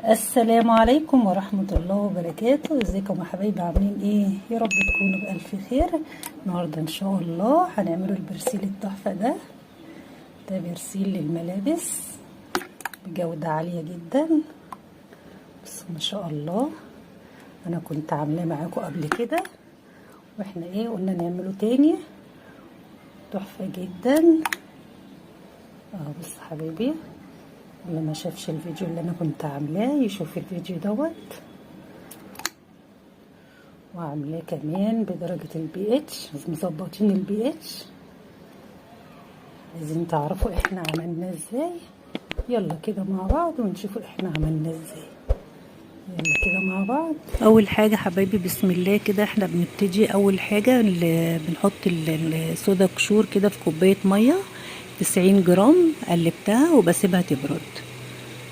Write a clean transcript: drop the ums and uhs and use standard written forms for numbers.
السلام عليكم ورحمة الله وبركاته. ازيكم يا حبايبي، عاملين ايه؟ يا رب تكونوا بألف خير. النهاردة ان شاء الله هنعملوا البرسيل التحفة ده برسيل للملابس بجودة عالية جدا. بس ما شاء الله انا كنت عاملاه معاكم قبل كده، واحنا قلنا نعمله تاني. تحفة جدا. بص حبايبي، اللي ما شافش الفيديو اللي انا كنت عاملاه يشوف الفيديو وعاملاه كمان بدرجة البي اتش، مظبطين البي اتش. عايزين تعرفوا احنا عملناه ازاي؟ يلا كده مع بعض ونشوفوا احنا عملناه ازاي. يلا كده مع بعض. اول حاجة حبايبي بسم الله كده، احنا بنبتدي اول حاجة اللي بنحط الصودا قشور كده في كوباية مية 90 جرام، قلبتها وبسيبها تبرد.